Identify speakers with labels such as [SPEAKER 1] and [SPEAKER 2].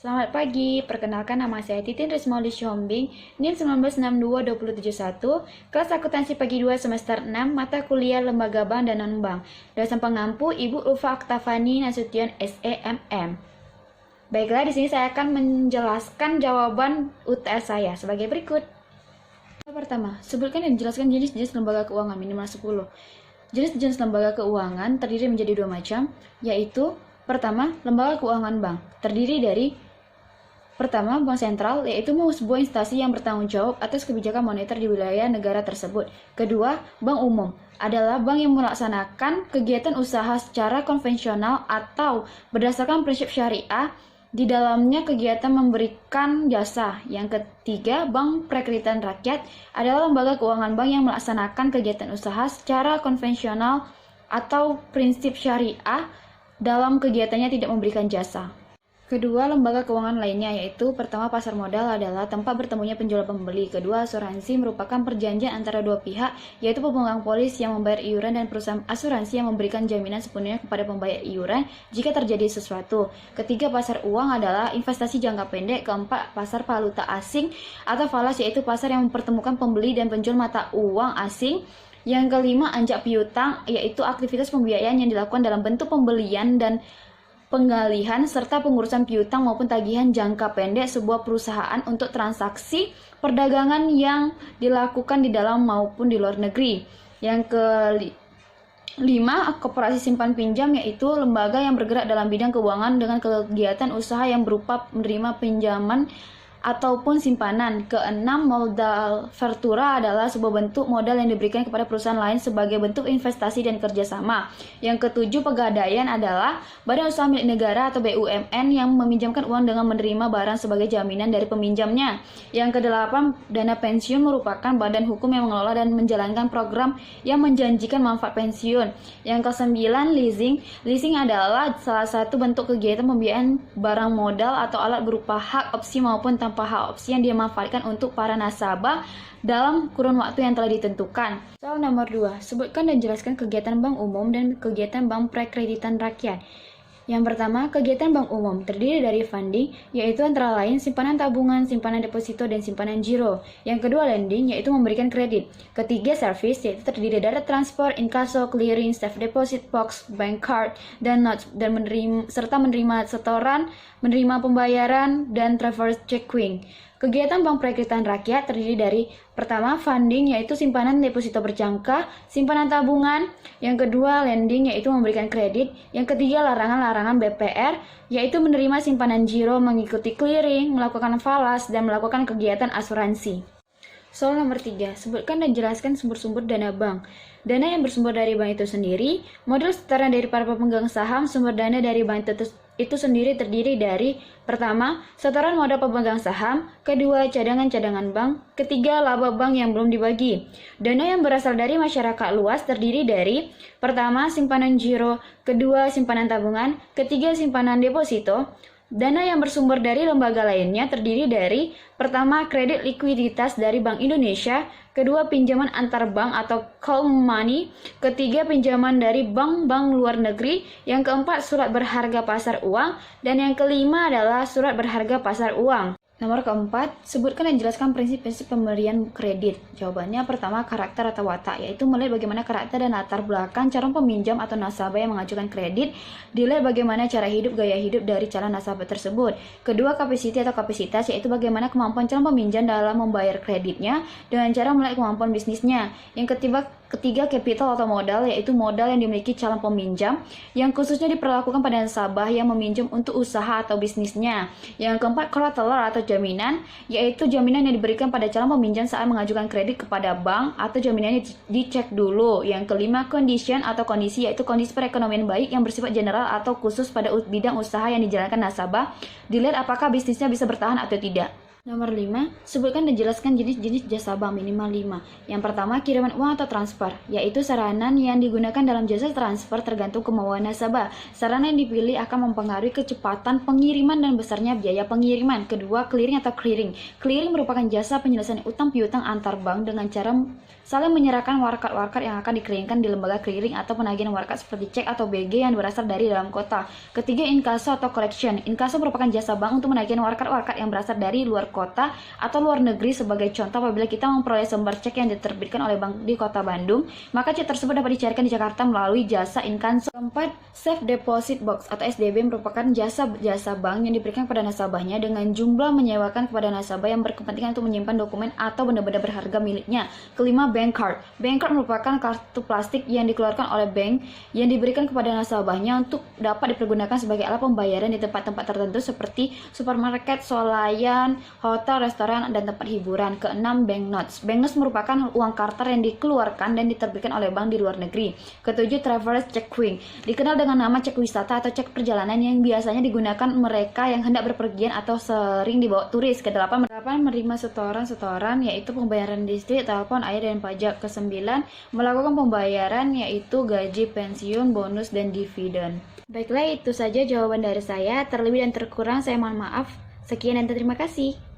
[SPEAKER 1] Selamat pagi, perkenalkan nama saya Titin Rismauli Syombing, NIM 19622071, kelas akuntansi pagi 2 semester 6, mata kuliah Lembaga Bank dan Non-Bank. Dosen pengampu Ibu Ulfa Aktafani Nasution SEMM. Baiklah, di sini saya akan menjelaskan jawaban UTS saya sebagai berikut. Pertama, sebutkan dan jelaskan jenis-jenis lembaga keuangan minimal 10. Jenis-jenis lembaga keuangan terdiri menjadi dua macam, yaitu pertama, lembaga keuangan bank, terdiri dari pertama, bank sentral, yaitu sebuah instansi yang bertanggung jawab atas kebijakan moneter di wilayah negara tersebut. Kedua, bank umum adalah bank yang melaksanakan kegiatan usaha secara konvensional atau berdasarkan prinsip syariah. Di dalamnya kegiatan memberikan jasa. Yang ketiga, bank perekrutan rakyat adalah lembaga keuangan bank yang melaksanakan kegiatan usaha secara konvensional atau prinsip syariah dalam kegiatannya tidak memberikan jasa. Kedua, lembaga keuangan lainnya yaitu pertama, pasar modal adalah tempat bertemunya penjual pembeli. Kedua, asuransi merupakan perjanjian antara dua pihak, yaitu pemegang polis yang membayar iuran dan perusahaan asuransi yang memberikan jaminan sepenuhnya kepada pembayar iuran jika terjadi sesuatu. Ketiga, pasar uang adalah investasi jangka pendek. Keempat, pasar valuta asing atau falas, yaitu pasar yang mempertemukan pembeli dan penjual mata uang asing. Yang kelima, anjak piutang, yaitu aktivitas pembiayaan yang dilakukan dalam bentuk pembelian dan penggalihan serta pengurusan piutang maupun tagihan jangka pendek sebuah perusahaan untuk transaksi perdagangan yang dilakukan di dalam maupun di luar negeri. Yang kelima, koperasi simpan pinjam, yaitu lembaga yang bergerak dalam bidang keuangan dengan kegiatan usaha yang berupa menerima pinjaman ataupun simpanan. Keenam, modal vertura adalah sebuah bentuk modal yang diberikan kepada perusahaan lain sebagai bentuk investasi dan kerjasama. Yang ketujuh, pegadaian adalah badan usaha milik negara atau BUMN yang meminjamkan uang dengan menerima barang sebagai jaminan dari peminjamnya. Yang kedelapan, dana pensiun merupakan badan hukum yang mengelola dan menjalankan program yang menjanjikan manfaat pensiun. Yang kesembilan, leasing. Leasing adalah salah satu bentuk kegiatan pembiayaan barang modal atau alat berupa hak opsi maupun tanpa hak opsi yang dimanfaatkan untuk para nasabah dalam kurun waktu yang telah ditentukan. Soal nomor 2, sebutkan dan jelaskan kegiatan bank umum dan kegiatan bank prekreditan rakyat. Yang pertama, kegiatan bank umum terdiri dari funding, yaitu antara lain simpanan tabungan, simpanan deposito, dan simpanan giro. Yang kedua, lending, yaitu memberikan kredit. Ketiga, service, yaitu terdiri dari transfer, inkaso, clearing, safe deposit box, bank card, dan notes, dan menerima setoran, menerima pembayaran, dan travel checking. Kegiatan bank perekrutan rakyat terdiri dari pertama, funding, yaitu simpanan deposito berjangka, simpanan tabungan. Yang kedua, lending, yaitu memberikan kredit. Yang ketiga, larangan BPR, yaitu menerima simpanan giro, mengikuti clearing, melakukan falas, dan melakukan kegiatan asuransi. Soal nomor 3, sebutkan dan jelaskan sumber-sumber dana bank. Dana yang bersumber dari bank itu sendiri, modal setoran dari para pemegang saham, sumber dana dari bank itu sendiri terdiri dari pertama, setoran modal pemegang saham, kedua, cadangan bank, ketiga, laba bank yang belum dibagi. Dana yang berasal dari masyarakat luas terdiri dari pertama, simpanan giro, kedua, simpanan tabungan, ketiga, simpanan deposito. Dana yang bersumber dari lembaga lainnya terdiri dari pertama, kredit likuiditas dari Bank Indonesia, kedua, pinjaman antar bank atau call money, ketiga, pinjaman dari bank-bank luar negeri, yang keempat, surat berharga pasar uang, dan yang kelima adalah surat berharga pasar uang. Nomor keempat, sebutkan dan jelaskan prinsip-prinsip pemberian kredit. Jawabannya pertama, karakter atau watak, yaitu melihat bagaimana karakter dan latar belakang calon peminjam atau nasabah yang mengajukan kredit, dilihat bagaimana cara hidup, gaya hidup dari calon nasabah tersebut. Kedua, capacity atau kapasitas, yaitu bagaimana kemampuan calon peminjam dalam membayar kreditnya dengan cara melihat kemampuan bisnisnya. Yang ketiga, capital atau modal, yaitu modal yang dimiliki calon peminjam yang khususnya diperlakukan pada nasabah yang meminjam untuk usaha atau bisnisnya. Yang keempat, collateral atau jaminan, yaitu jaminan yang diberikan pada calon peminjam saat mengajukan kredit kepada bank atau jaminannya dicek dulu. Yang kelima, condition atau kondisi, yaitu kondisi perekonomian baik yang bersifat general atau khusus pada bidang usaha yang dijalankan nasabah, dilihat apakah bisnisnya bisa bertahan atau tidak. Nomor 5, sebutkan dan jelaskan jenis-jenis jasa bank minimal 5. Yang pertama, kiriman uang atau transfer, yaitu saranan yang digunakan dalam jasa transfer tergantung kemauan nasabah. Sarana yang dipilih akan mempengaruhi kecepatan pengiriman dan besarnya biaya pengiriman. Kedua, clearing atau clearing. Clearing merupakan jasa penyelesaian utang piutang antar bank dengan cara saling menyerahkan warkat-warkat yang akan dikeringkan di lembaga clearing atau penagihan warkat seperti cek atau BG yang berasal dari dalam kota. Ketiga, inkaso atau collection. Inkaso merupakan jasa bank untuk menagihan warkat-warkat yang berasal dari luar kota atau luar negeri. Sebagai contoh, apabila kita memperoleh lembar cek yang diterbitkan oleh bank di kota Bandung, maka cek tersebut dapat dicairkan di Jakarta melalui jasa inkaso. Keempat, safe deposit box atau SDB merupakan jasa bank yang diberikan kepada nasabahnya dengan jumlah menyewakan kepada nasabah yang berkepentingan untuk menyimpan dokumen atau benda-benda berharga miliknya. Kelima, bank card. Bank card merupakan kartu plastik yang dikeluarkan oleh bank yang diberikan kepada nasabahnya untuk dapat dipergunakan sebagai alat pembayaran di tempat-tempat tertentu seperti supermarket, swalayan, hotel, restoran, dan tempat hiburan. Keenam, banknotes. Banknotes merupakan uang kartal yang dikeluarkan dan diterbitkan oleh bank di luar negeri. Ketujuh, traveler's checking. Dikenal dengan nama cek wisata atau cek perjalanan yang biasanya digunakan mereka yang hendak berpergian atau sering dibawa turis. Kedelapan, menerima setoran, yaitu pembayaran listrik, telepon, air, dan pajak. Kesembilan, melakukan pembayaran, yaitu gaji, pensiun, bonus, dan dividen. Baiklah, itu saja jawaban dari saya. Terlebih dan terkurang saya mohon maaf. Sekian dan terima kasih.